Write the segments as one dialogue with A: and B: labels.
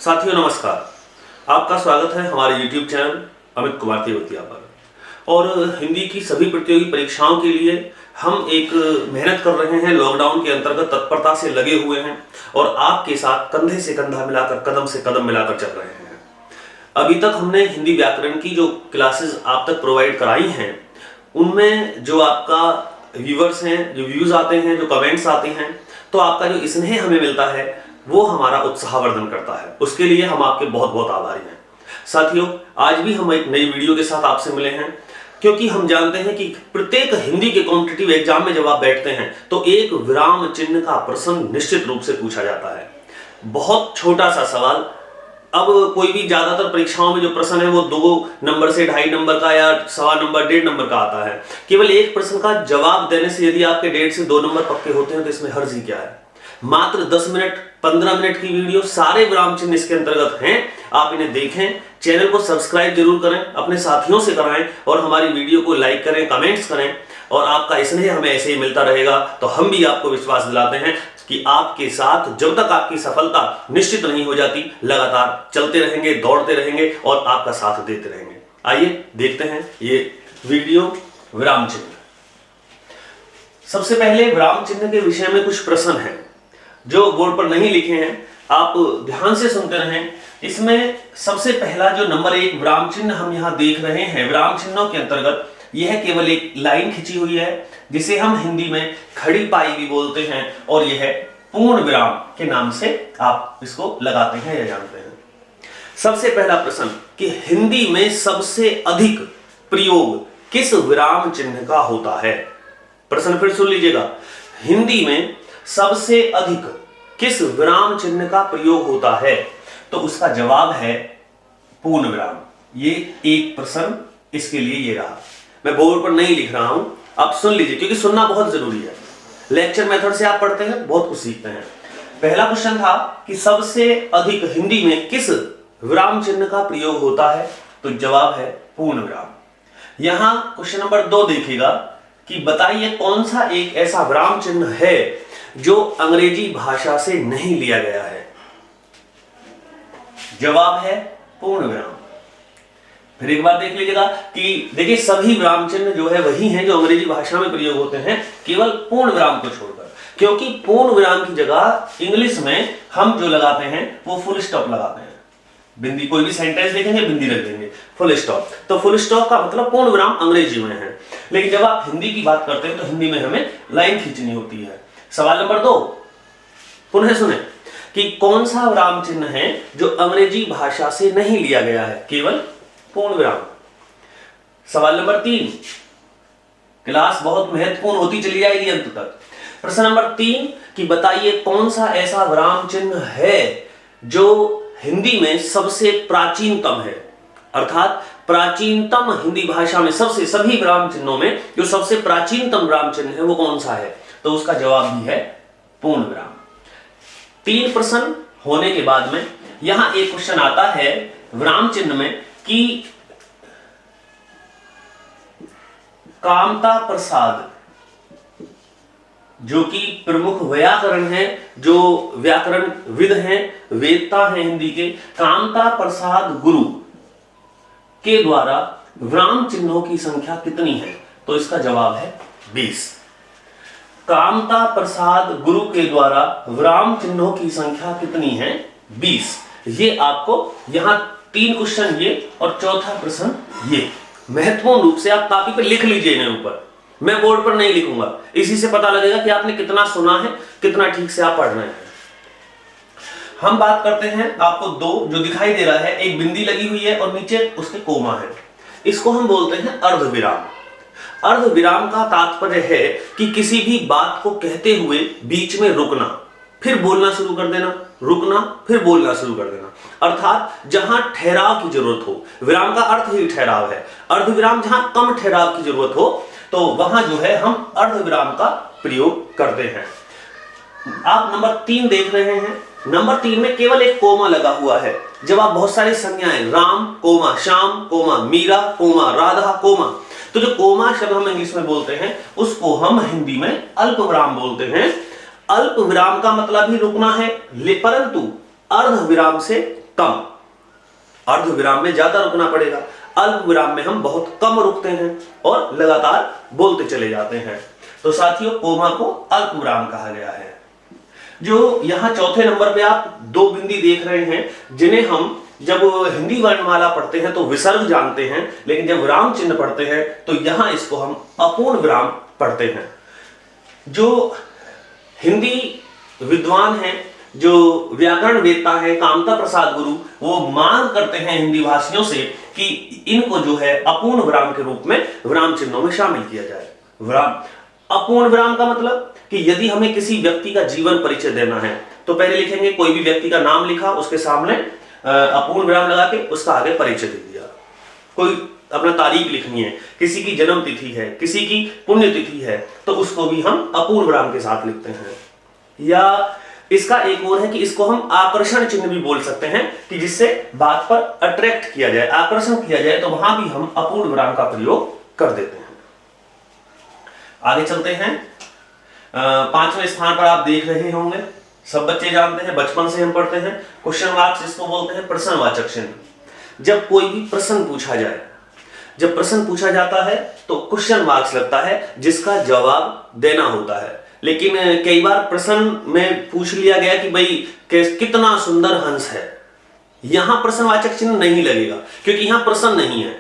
A: साथियों नमस्कार, आपका स्वागत है हमारे YouTube चैनल अमित कुमार तेवतिया पर। और हिंदी की सभी प्रतियोगी परीक्षाओं के लिए हम एक मेहनत कर रहे हैं, लॉकडाउन के अंतर्गत तत्परता से लगे हुए हैं और आपके साथ कंधे से कंधा मिलाकर, कदम से कदम मिलाकर चल रहे हैं। अभी तक हमने हिंदी व्याकरण की जो क्लासेस आप तक प्रोवाइड कराई हैं, उनमें जो आपका व्यूवर्स हैं, जो व्यूज आते हैं, जो कमेंट्स आते हैं, तो आपका जो स्नेह हमें मिलता है वो हमारा उत्साहवर्धन करता है। उसके लिए हम आपके बहुत बहुत आभारी हैं। साथियों, आज भी हम एक नई वीडियो के साथ आपसे मिले हैं, क्योंकि हम जानते हैं कि प्रत्येक हिंदी के कॉम्पिटिटिव एग्जाम में जब आप बैठते हैं तो एक विराम चिन्ह का प्रश्न निश्चित रूप से पूछा जाता है। बहुत छोटा सा सवाल। अब कोई भी ज्यादातर परीक्षाओं में जो प्रश्न है वो 2 नंबर से 2.5 नंबर का या 1.25 नंबर 1.5 नंबर का आता है। केवल एक प्रश्न का जवाब देने से यदि आपके 1.5 से 2 नंबर पक्के होते हैं तो इसमें हर्ज ही क्या है। मात्र 10 मिनट 15 मिनट की वीडियो, सारे विराम चिन्ह इसके अंतर्गत हैं। आप इन्हें देखें, चैनल को सब्सक्राइब जरूर करें, अपने साथियों से कराएं और हमारी वीडियो को लाइक करें, कमेंट्स करें। और आपका स्नेह हमें ऐसे ही मिलता रहेगा तो हम भी आपको विश्वास दिलाते हैं कि आपके साथ जब तक आपकी सफलता निश्चित नहीं हो जाती, लगातार चलते रहेंगे, दौड़ते रहेंगे और आपका साथ देते रहेंगे। आइए देखते हैं ये वीडियो विराम चिन्ह। सबसे पहले विराम चिन्ह के विषय में कुछ प्रश्न हैं जो बोर्ड पर नहीं लिखे हैं, आप ध्यान से सुनते रहें। इसमें सबसे पहला जो नंबर 1 विराम चिन्ह हम यहां देख रहे हैं, विराम चिन्हों के अंतर्गत यह केवल एक लाइन खिंची हुई है जिसे हम हिंदी में खड़ी पाई भी बोलते हैं और यह पूर्ण विराम के नाम से आप इसको लगाते हैं या जानते हैं। सबसे पहला प्रश्न कि हिंदी में सबसे अधिक प्रयोग किस विराम चिन्ह का होता है। प्रश्न फिर सुन लीजिएगा, हिंदी में सबसे अधिक किस विराम चिन्ह का प्रयोग होता है, तो उसका जवाब है पूर्ण विराम। ये एक प्रश्न इसके लिए ये रहा। मैं बोर्ड पर नहीं लिख रहा हूं, आप सुन लीजिए क्योंकि सुनना बहुत जरूरी है। लेक्चर मेथड से आप पढ़ते हैं, बहुत कुछ सीखते हैं। पहला क्वेश्चन था कि सबसे अधिक हिंदी में किस विराम चिन्ह का प्रयोग होता है, तो जवाब है पूर्ण विराम। यहां क्वेश्चन नंबर 2 देखिएगा कि बताइए कौन सा एक ऐसा विराम चिन्ह है जो अंग्रेजी भाषा से नहीं लिया गया है। जवाब है पूर्ण विराम। फिर एक बार देख लीजिएगा कि देखिए सभी विराम चिन्ह जो है वही हैं जो अंग्रेजी भाषा में प्रयोग होते हैं, केवल पूर्ण विराम को छोड़कर, क्योंकि पूर्ण विराम की जगह इंग्लिश में हम जो लगाते हैं वो फुल स्टॉप लगाते हैं। बिंदी, कोई भी सेंटेंस देखेंगे बिंदी रख देंगे, फुल स्टॉप। तो फुल स्टॉप का मतलब पूर्ण विराम अंग्रेजी में है, लेकिन जब आप हिंदी की बात करते हैं तो हिंदी में हमें लाइन खींचनी होती है। सवाल नंबर 2 पुनः सुने कि कौन सा विराम चिन्ह है जो अंग्रेजी भाषा से नहीं लिया गया है, केवल पूर्ण विराम। सवाल नंबर 3, क्लास बहुत महत्वपूर्ण होती चली जाएगी अंत तक। प्रश्न नंबर 3 कि बताइए कौन सा ऐसा विराम चिन्ह है जो हिंदी में सबसे प्राचीनतम है, अर्थात प्राचीनतम हिंदी भाषा में सबसे, सभी विराम चिन्हों में जो सबसे प्राचीनतम विराम चिन्ह है वो कौन सा है, तो उसका जवाब भी है पूर्ण विराम। 3 प्रश्न होने के बाद में यहां एक क्वेश्चन आता है विराम चिन्ह में कि कामता प्रसाद, जो कि प्रमुख व्याकरण है, जो व्याकरण विद हैं, वेदता हैं हिंदी के, कामता प्रसाद गुरु के द्वारा विराम चिन्हों की संख्या कितनी है, तो इसका जवाब है 20। कामता प्रसाद गुरु के द्वारा विराम चिन्हों की संख्या कितनी है, 20। ये आपको यहां 3 क्वेश्चन ये और चौथा प्रश्न ये महत्वपूर्ण रूप से आप कॉपी पे लिख लीजिए इन्हें ऊपर, मैं बोर्ड पर नहीं लिखूंगा। इसी से पता लगेगा कि आपने कितना सुना है, कितना ठीक से आप पढ़ रहे हैं। हम बात करते हैं, आपको 2 जो दिखाई दे रहा है, एक बिंदी लगी हुई है और नीचे उसके कोमा है, इसको हम बोलते हैं अर्धविराम। अर्धविराम का तात्पर्य है कि किसी भी बात को कहते हुए बीच में रुकना, फिर बोलना शुरू कर देना, रुकना, फिर बोलना शुरू कर देना, अर्थात जहां ठहराव की जरूरत हो। विराम का अर्थ ही ठहराव है। अर्धविराम जहां कम ठहराव की जरूरत हो तो वहां जो है हम अर्धविराम का प्रयोग करते हैं। आप नंबर 3 देख रहे हैं, नंबर 3 में केवल एक कोमा लगा हुआ है। जब आप बहुत सारी संज्ञाएं, Ram comma, Shyam comma, Meera comma, Radha comma, तो जो कोमा शब्द हम इंग्लिश में बोलते हैं उसको हम हिंदी में अल्प विराम बोलते हैं। अल्प विराम का मतलब ही रुकना है, परंतु अर्ध विराम से कम, अर्ध विराम में ज्यादा रुकना पड़ेगा, अल्प विराम में हम बहुत कम रुकते हैं और लगातार बोलते चले जाते हैं। तो साथियों, कोमा को अल्प विराम कहा गया है। जो यहां चौथे नंबर पे आप दो बिंदी देख रहे हैं, जिन्हें हम जब हिंदी वर्णमाला पढ़ते हैं तो विसर्ग जानते हैं, लेकिन जब विराम चिन्ह पढ़ते हैं तो यहां इसको हम अपूर्ण विराम पढ़ते हैं। जो हिंदी विद्वान हैं, जो व्याकरण वेत्ता है कामता प्रसाद गुरु, वो मांग करते हैं हिंदी भाषियों से कि इनको जो है अपूर्ण विराम के रूप में विराम चिन्हों में शामिल किया जाए। विराम, अपूर्ण विराम का मतलब कि यदि हमें किसी व्यक्ति का जीवन परिचय देना है तो पहले लिखेंगे, कोई भी व्यक्ति का नाम लिखा, उसके सामने अपूर्ण विराम लगा के उसका आगे परिचय दे दिया। कोई अपना तारीख लिखनी है, किसी की जन्म तिथि है, किसी की पुण्यतिथि है, तो उसको भी हम अपूर्ण विराम के साथ लिखते हैं। या इसका एक और है कि इसको हम आकर्षण चिन्ह भी बोल सकते हैं, कि जिससे बात पर अट्रैक्ट किया जाए, आकर्षण किया जाए, तो वहां भी हम अपूर्ण विराम का प्रयोग कर देते हैं। आगे चलते हैं। पांचवें स्थान पर आप देख रहे होंगे, सब बच्चे जानते हैं, बचपन से हम पढ़ते हैं, क्वेश्चन मार्क्स इसको बोलते हैं, प्रश्नवाचक चिन्ह। जब कोई भी प्रश्न पूछा जाए, जब प्रश्न पूछा जाता है तो क्वेश्चन मार्क्स लगता है, जिसका जवाब देना होता है। लेकिन कई बार प्रश्न में पूछ लिया गया कि भाई कितना सुंदर हंस है, यहां प्रश्नवाचक चिन्ह नहीं लगेगा, क्योंकि यहां प्रश्न नहीं है।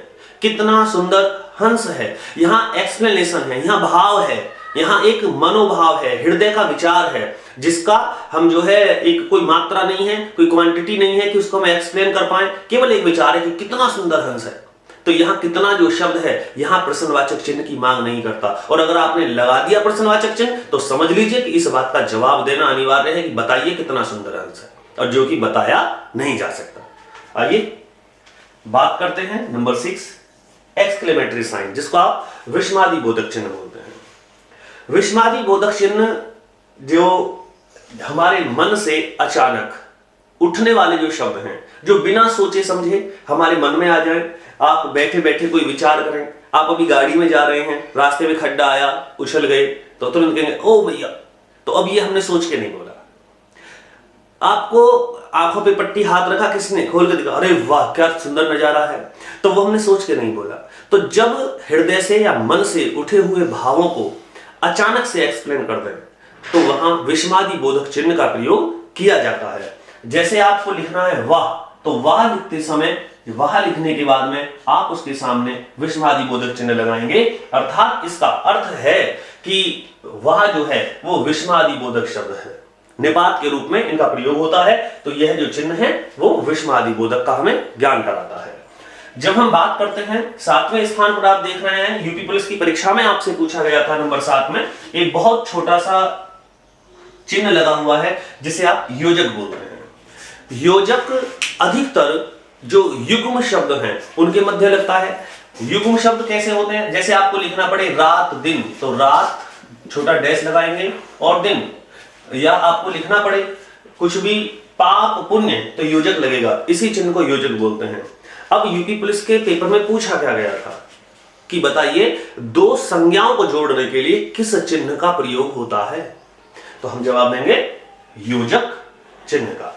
A: कितना सुंदर हंस है, यहां एक्सप्लेनेशन है, यहां भाव है, यहां एक मनोभाव है, हृदय का विचार है, जिसका हम जो है एक कोई मात्रा नहीं है, कोई क्वांटिटी नहीं है कि उसको हम एक्सप्लेन कर पाए, केवल एक विचार है कि कितना सुंदर हंस है। तो यहां कितना जो शब्द है, यहां प्रश्नवाचक चिन्ह की मांग नहीं करता। और अगर आपने लगा दिया प्रश्नवाचक चिन्ह तो समझ लीजिए कि इस बात का जवाब देना अनिवार्य है कि बताइए कितना सुंदर हंस है, और जो कि बताया नहीं जा सकता। आइए बात करते हैं नंबर 6, एक्सक्लेमेटरी साइन, जिसको आप विस्मयादि बोधक चिन्ह बोलते हैं। विस्मयादि बोधक चिन्ह जो हमारे मन से अचानक उठने वाले जो शब्द हैं, जो बिना सोचे समझे हमारे मन में आ जाए। आप बैठे बैठे कोई विचार करें, आप अभी गाड़ी में जा रहे हैं, रास्ते में खड्डा आया, उछल गए, तो तुरंत कहेंगे ओ भैया, तो अब ये हमने सोच के नहीं बोला। आपको आंखों पे पट्टी हाथ रखा, किसने खोल के दिखा, अरे वाह क्या सुंदर नजारा है, तो वो हमने सोच के नहीं बोला। तो जब हृदय से या मन से उठे हुए भावों को अचानक से एक्सप्लेन कर दें तो वहां विस्मयादि बोधक चिन्ह का प्रयोग किया जाता है। जैसे आपको लिखना है वाह, तो वाह लिखते समय, वाह लिखने के बाद में आप उसके सामने विस्मयादि बोधक चिन्ह लगाएंगे, अर्थात इसका अर्थ है कि वाह जो है वो विस्मयादि बोधक शब्द है, निपात के रूप में इनका प्रयोग होता है। तो यह जो चिन्ह है वो विस्मयादि बोधक का हमें ज्ञान कराता है। जब हम बात करते हैं 7वें स्थान पर, आप देख रहे हैं यूपी पुलिस की परीक्षा में आपसे पूछा गया था नंबर 7 में, एक बहुत छोटा सा चिन्ह लगा हुआ है जिसे आप योजक बोलते हैं। योजक अधिकतर जो युग्म शब्द हैं उनके मध्य लगता है। युग्म शब्द कैसे होते हैं, जैसे आपको लिखना पड़े रात दिन, तो रात छोटा डैश लगाएंगे और दिन, या आपको लिखना पड़े कुछ भी पाप पुण्य, तो योजक लगेगा, इसी चिन्ह को योजक बोलते हैं। अब यूपी पुलिस के पेपर में पूछा क्या गया था कि बताइए दो संज्ञाओं को जोड़ने के लिए किस चिन्ह का प्रयोग होता है, तो हम जवाब देंगे योजक चिन्ह का।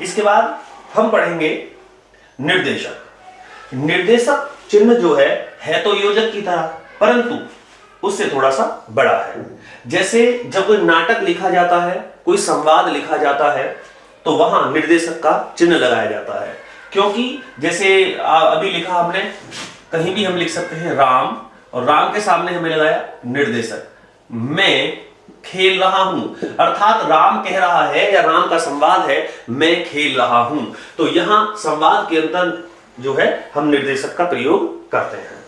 A: इसके बाद हम पढ़ेंगे निर्देशक। निर्देशक चिन्ह जो है तो योजक की तरह, परंतु उससे थोड़ा सा बड़ा है। जैसे जब कोई नाटक लिखा जाता है, कोई संवाद लिखा जाता है, तो वहां निर्देशक का चिन्ह लगाया जाता है। क्योंकि जैसे अभी लिखा हमने, कहीं भी हम लिख सकते हैं राम, और राम के सामने हमें लगाया निर्देशक, मैं खेल रहा हूं, अर्थात राम कह रहा है या राम का संवाद है मैं खेल रहा हूं, तो यहां संवाद के अंदर जो है हम निर्देशक का प्रयोग करते हैं।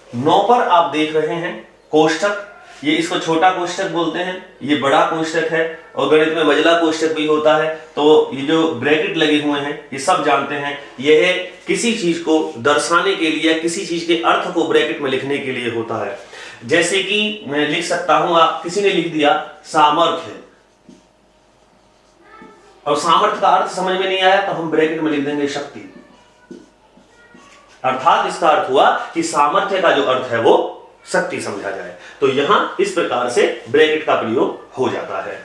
A: 9 पर आप देख रहे हैं कोष्ठक, ये इसको छोटा कोष्ठक बोलते हैं, ये बड़ा कोष्ठक है, और गणित में मझला कोष्ठक भी होता है। तो ये जो ब्रैकेट लगे हुए हैं ये सब जानते हैं, यह किसी चीज को दर्शाने के लिए, किसी चीज के अर्थ को ब्रैकेट में लिखने के लिए होता है। जैसे कि मैं लिख सकता हूं, आप किसी ने लिख दिया सामर्थ्य, और सामर्थ्य का अर्थ समझ में नहीं आया तो हम ब्रैकेट में लिख देंगे शक्ति, अर्थात इसका अर्थ हुआ कि सामर्थ्य का जो अर्थ है वो शक्ति समझा जाए। तो यहां इस प्रकार से ब्रैकेट का प्रयोग हो जाता है।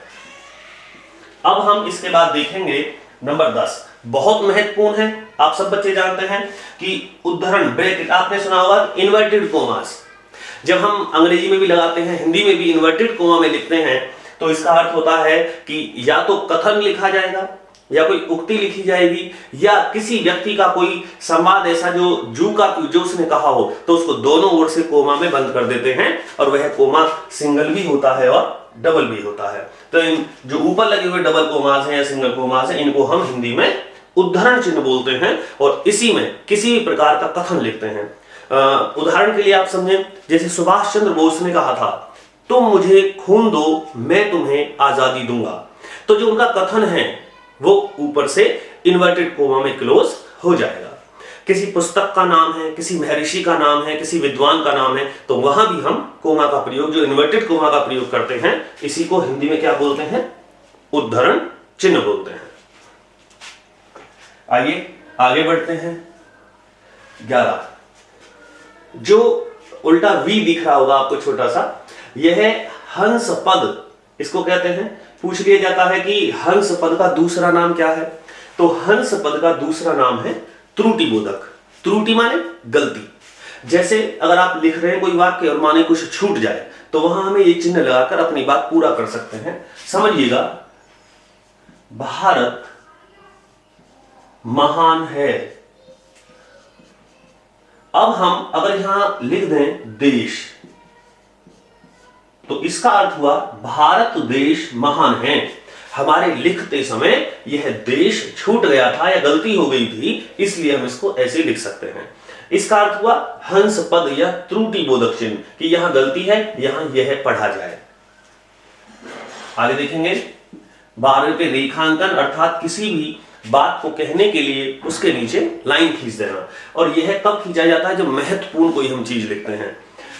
A: अब हम इसके बाद देखेंगे नंबर 10, बहुत महत्वपूर्ण है। आप सब बच्चे जानते हैं कि उद्धरण ब्रैकेट, आपने सुना होगा इन्वर्टेड कोमास, जब हम अंग्रेजी में भी लगाते हैं, हिंदी में भी इन्वर्टेड कोमा में लिखते हैं, तो इसका अर्थ होता है कि या तो कथन लिखा जाएगा, या कोई उक्ति लिखी जाएगी, या किसी व्यक्ति का कोई संवाद ऐसा जो उसने कहा हो, तो उसको दोनों ओर से कोमा में बंद कर देते हैं, और वह कोमा सिंगल भी होता है और डबल भी होता है। तो इन जो ऊपर लगे हुए डबल कोमास हैं या सिंगल कोमास हैं, इनको हम हिंदी में उद्धरण चिन्ह बोलते हैं, और इसी में किसी भी प्रकार का कथन लिखते हैं। उदाहरण के लिए आप समझें, जैसे सुभाष चंद्र बोस ने कहा था, तुम मुझे खून दो मैं तुम्हें आजादी दूंगा, तो जो उनका कथन है वो ऊपर से इन्वर्टेड कोमा में क्लोज हो जाएगा। किसी पुस्तक का नाम है, किसी महर्षि का नाम है, किसी विद्वान का नाम है, तो वहां भी हम कोमा का प्रयोग, जो इन्वर्टेड कोमा का प्रयोग करते हैं, इसी को हिंदी में क्या बोलते हैं? उद्धरण चिन्ह बोलते हैं। आइए आगे बढ़ते हैं। 11, जो उल्टा वी दिख रहा होगा आपको छोटा सा, यह हंस पद, इसको कहते हैं। पूछ लिया जाता है कि हंस पद का दूसरा नाम क्या है, तो हंस पद का दूसरा नाम है त्रुटि बोधक। त्रुटि माने गलती। जैसे अगर आप लिख रहे हैं कोई वाक्य और माने कुछ छूट जाए, तो वहां हमें ये चिन्ह लगाकर अपनी बात पूरा कर सकते हैं। समझिएगा, भारत महान है। अब हम अगर यहां लिख दें देश, तो इसका अर्थ हुआ भारत देश महान है। हमारे लिखते समय यह देश छूट गया था या गलती हो गई थी, इसलिए हम इसको ऐसे लिख सकते हैं। इसका अर्थ हुआ हंस पद या त्रुटि बोधक चिन्ह, कि यहां गलती है, यहां यह पढ़ा जाए। आगे देखेंगे, 12 पे रेखांकन, अर्थात किसी भी बात को कहने के लिए उसके नीचे लाइन खींच देना। और यह कब खींचा जाता है? जब महत्वपूर्ण कोई हम चीज लिखते हैं,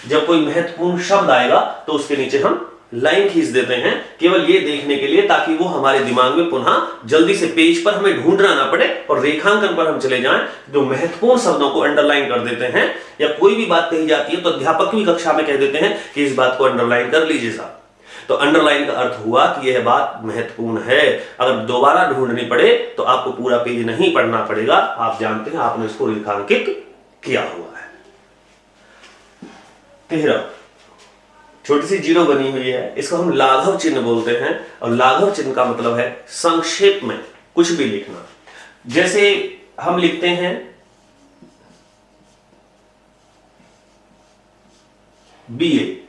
A: जब कोई महत्वपूर्ण शब्द आएगा तो उसके नीचे हम लाइन खींच देते हैं, केवल ये देखने के लिए ताकि वो हमारे दिमाग में पुनः जल्दी से पेज पर हमें ढूंढना ना पड़े और रेखांकन पर हम चले जाएं। जो महत्वपूर्ण शब्दों को अंडरलाइन कर देते हैं, या कोई भी बात कही जाती है तो अध्यापक भी कक्षा में कह देते हैं कि इस बात को अंडरलाइन कर लीजिए साहब। तो अंडरलाइन का अर्थ हुआ कि यह बात महत्वपूर्ण है। अगर दोबारा ढूंढनी पड़े तो आपको पूरा पेज नहीं पढ़ना पड़ेगा, आप जानते हैं, आपने इसको रेखांकित किया हुआ है। 13, छोटी सी जीरो बनी हुई है, इसको हम लाघव चिन्ह बोलते हैं। और लाघव चिन्ह का मतलब है संक्षेप में कुछ भी लिखना। जैसे हम लिखते हैं बीए।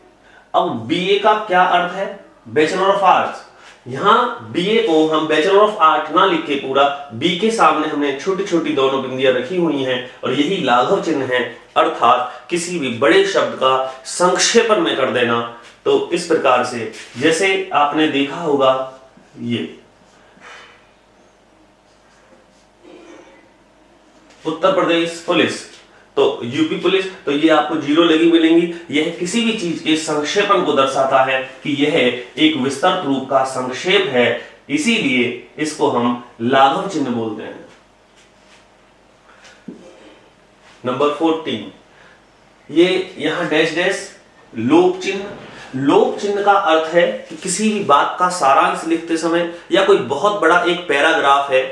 A: अब बीए का क्या अर्थ है? Bachelor of arts. यहां बीए को हम बैचलर ऑफ आर्ट ना लिख के पूरा बी के सामने हमने छोटी छोटी दोनों बिंदियां रखी हुई हैं, और यही लाघव चिन्ह है, अर्थात किसी भी बड़े शब्द का संक्षेपण में कर देना। तो इस प्रकार से, जैसे आपने देखा होगा ये उत्तर प्रदेश पुलिस, तो यूपी पुलिस, तो ये आपको जीरो लगी मिलेंगी। यह किसी भी चीज के संक्षेपण को दर्शाता है कि यह एक विस्तृत रूप का संक्षेप है, इसीलिए इसको हम लाघव चिन्ह बोलते हैं। नंबर 14, ये यहां डैश डैश लोप चिन्ह। लोप चिन्ह का अर्थ है कि किसी भी बात का सारांश लिखते समय, या कोई बहुत बड़ा एक पैराग्राफ है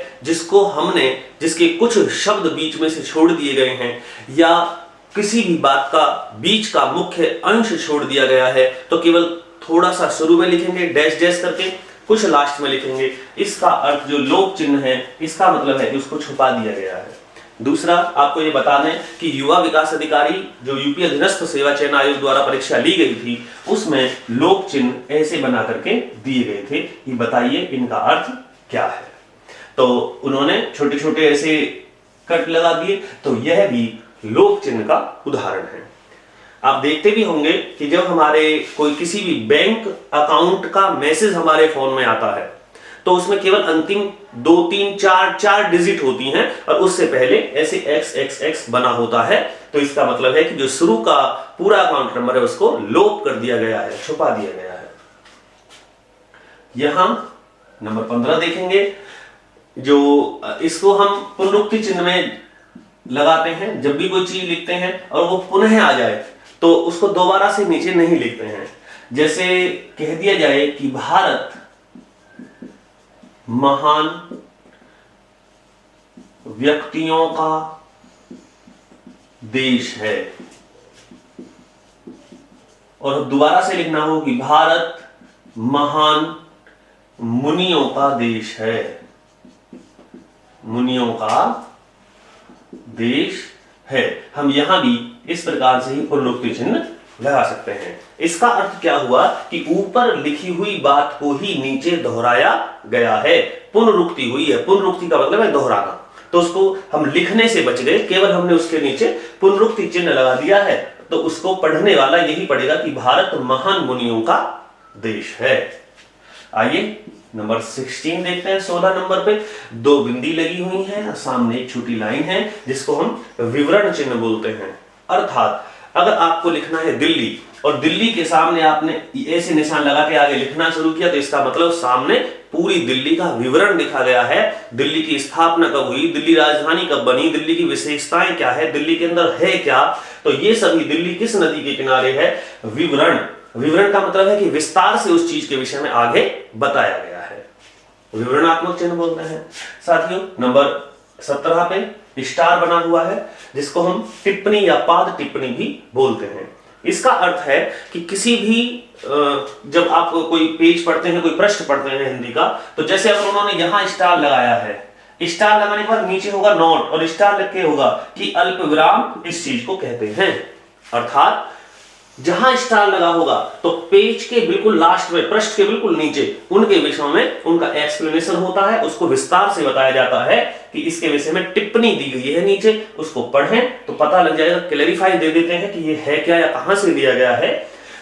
A: जिसके कुछ शब्द बीच में से छोड़ दिए गए हैं, या किसी भी बात का बीच का मुख्य अंश छोड़ दिया गया है, तो केवल थोड़ा सा शुरू में लिखेंगे डैश डैश करके, कुछ लास्ट में लिखेंगे। इसका अर्थ जो लोप चिन्ह है, इसका मतलब है कि उसको छुपा दिया गया है। दूसरा, आपको ये बता दें कि युवा विकास अधिकारी जो यूपी अधीनस्थ सेवा चयन आयोग द्वारा परीक्षा ली गई थी, उसमें लोप चिन्ह ऐसे बना करके दिए गए थे। ये बताइए इनका अर्थ क्या है? तो उन्होंने छोटे छोटे ऐसे कट लगा दिए, तो यह भी लोप चिन्ह का उदाहरण है। आप देखते भी होंगे कि जब हमारे कोई किसी भी बैंक अकाउंट का मैसेज हमारे फोन में आता है, तो उसमें केवल अंतिम 2 3 4 डिजिट होती हैं, और उससे पहले ऐसे XXX बना होता है। तो इसका मतलब है कि जो शुरू का पूरा अकाउंट नंबर है उसको लोप कर दिया गया है, छुपा दिया गया है। यहां नंबर 15 देखेंगे, जो इसको हम पुनरुक्ति चिन्ह में लगाते हैं। जब भी कोई चीज लिखते हैं और वो पुनः आ जाए, तो उसको दोबारा से नीचे नहीं लिखते हैं। जैसे कह दिया जाए कि भारत महान व्यक्तियों का देश है। और दोबारा से लिखना हो कि भारत महान मुनियों का देश है। मुनियों का देश है। हम यहां भी इस प्रकार से ही पुनरुक्ति चिन्ह लगा सकते हैं। इसका अर्थ क्या हुआ कि ऊपर लिखी हुई बात को ही नीचे दोहराया गया है। पुनरुक्ति हुई है। पुनरुक्ति का मतलब है दोहराना। तो उसको हम लिखने से बच गए, केवल हमने उसके नीचे पुनरुक्ति चिन्ह लगा दिया है। तो उसको पढ़ने वाला यही पढ़ेगा कि भारत महान मुनियों का देश है। आइए नंबर 16 देखते हैं। 16 नंबर पे दो बिंदी लगी हुई है, सामने एक छोटी लाइन है जिसको हम विवरण चिन्ह बोलते हैं। अर्थात अगर आपको लिखना है दिल्ली और दिल्ली के सामने आपने ऐसे निशान लगा के आगे लिखना शुरू किया, तो इसका मतलब सामने पूरी दिल्ली का विवरण लिखा गया है। दिल्ली की स्थापना कब हुई, दिल्ली राजधानी कब बनी, दिल्ली की विशेषताएं क्या है, दिल्ली के अंदर है क्या, तो ये सभी दिल्ली किस नदी के किनारे है, विवरण। विवरण का मतलब है कि विस्तार से उस चीज के विषय में आगे बताया गया है, विवरणात्मक चिन्ह बोलते हैं। साथियों नंबर 17 पे स्टार बना हुआ है जिसको हम टिप्पणी या पाद टिप्पणी भी बोलते हैं। इसका अर्थ है कि किसी भी जब आप कोई पेज पढ़ते हैं, कोई पृष्ठ पढ़ते हैं हिंदी का, तो जैसे अगर उन्होंने यहां स्टार लगाया है, स्टार लगाने पर नीचे होगा नोट और स्टार लिख के होगा कि अल्प विराम इस चीज को कहते हैं। अर्थात जहां स्टार लगा होगा तो पेज के बिल्कुल लास्ट में, पृष्ठ के बिल्कुल नीचे उनके विषयों में उनका एक्सप्लेनेशन होता है, उसको विस्तार से बताया जाता है कि इसके विषय में टिप्पणी दी गई है नीचे, उसको पढ़ें तो पता लग जाएगा, क्लैरिफाई दे देते हैं कि ये है क्या या कहां से दिया गया है।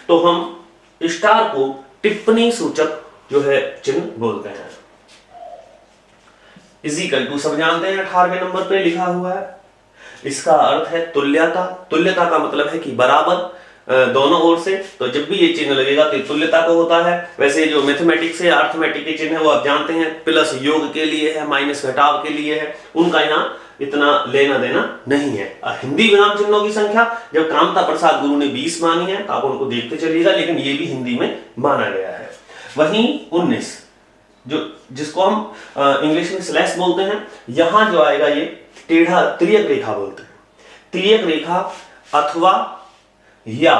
A: तो हम स्टार को टिप्पणी सूचक जो है चिन्ह बोलते हैं। इक्वल टू सब जानते हैं, 18वें नंबर पे लिखा हुआ है। इसका अर्थ है तुल्यता। तुल्यता का मतलब है कि बराबर दोनों ओर से। तो जब भी ये चिन्ह लगेगा तो तुल्यता को होता है। वैसे जो मैथमेटिक्स है, अर्थमेटिक के चिन्ह है वो आप जानते हैं, प्लस योग के लिए है, माइनस घटाव के लिए है, उनका यहाँ इतना लेना देना नहीं है। हिंदी विराम चिन्हों की संख्या जब कामता प्रसाद गुरु ने 20 मानी है तो आप उनको देखते चलिएगा, लेकिन ये भी हिंदी में माना गया है। वहीं 19 जो जिसको हम इंग्लिश में स्लैश बोलते हैं, यहां जो आएगा ये टेढ़ा तिर्यक रेखा बोलते हैं। तिर्यक रेखा अथवा या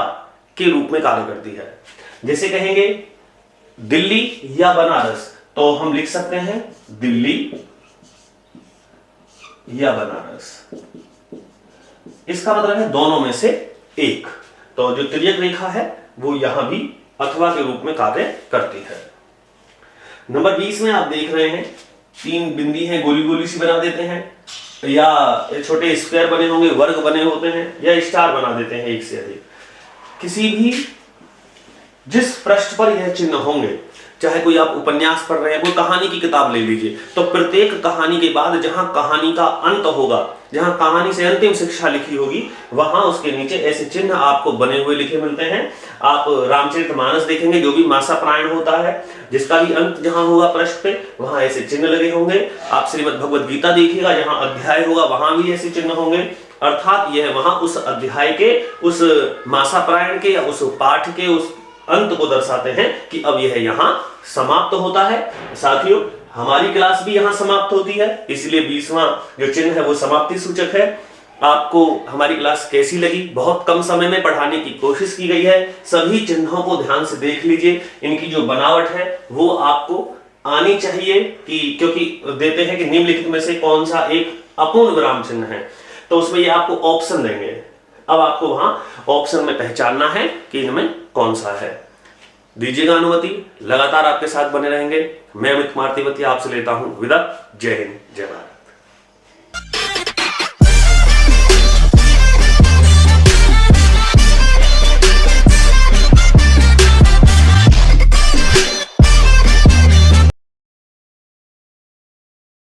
A: के रूप में कार्य करती है। जैसे कहेंगे दिल्ली या बनारस तो हम लिख सकते हैं दिल्ली या बनारस। इसका मतलब है दोनों में से एक। तो जो तिर्यक रेखा है वो यहां भी अथवा के रूप में कार्य करती है। नंबर 20 में आप देख रहे हैं 3 बिंदी हैं, गोली गोली सी बना देते हैं, या छोटे स्क्वायर बने होंगे, वर्ग बने होते हैं, या स्टार बना देते हैं एक से अधिक। किसी भी जिस पृष्ठ पर यह चिन्ह होंगे, चाहे कोई आप उपन्यास पढ़ रहे हैं, कोई कहानी की किताब ले लीजिए, तो प्रत्येक कहानी के बाद जहां कहानी का अंत होगा, जहां कहानी से अंतिम शिक्षा लिखी होगी, वहां उसके नीचे ऐसे चिन्ह आपको बने हुए लिखे मिलते हैं। आप रामचरितमानस देखेंगे, जो भी मासा प्रायण होता है, जिसका भी अंत जहां होगा पृष्ठ पे, वहां ऐसे चिन्ह लगे होंगे। आप श्रीमद् भगवद गीता देखिएगा, जहां अध्याय होगा वहां भी ऐसे चिन्ह होंगे। अर्थात यह वहां उस अध्याय के, उस मासा प्रायण के या उस पाठ के उस अंत को दर्शाते हैं कि अब यह यहाँ समाप्त होता है। साथियों हमारी क्लास भी यहाँ समाप्त होती है, इसलिए 20वां जो चिन्ह है वो समाप्ति सूचक है। आपको हमारी क्लास कैसी लगी? बहुत कम समय में पढ़ाने की कोशिश की गई है। सभी चिन्हों को ध्यान से देख लीजिए, इनकी जो बनावट है वो आपको आनी चाहिए, कि क्योंकि देते हैं कि निम्नलिखित में से कौन सा एक अपूर्ण विराम चिन्ह है, तो उसमें ये आपको ऑप्शन देंगे। अब आपको वहां ऑप्शन में पहचानना है कि इनमें कौन सा है। दीजिएगा अनुमति, लगातार आपके साथ बने रहेंगे। मैं अमित कुमार तिवारी आपसे लेता हूं विदा। जय हिंद, जय भारत।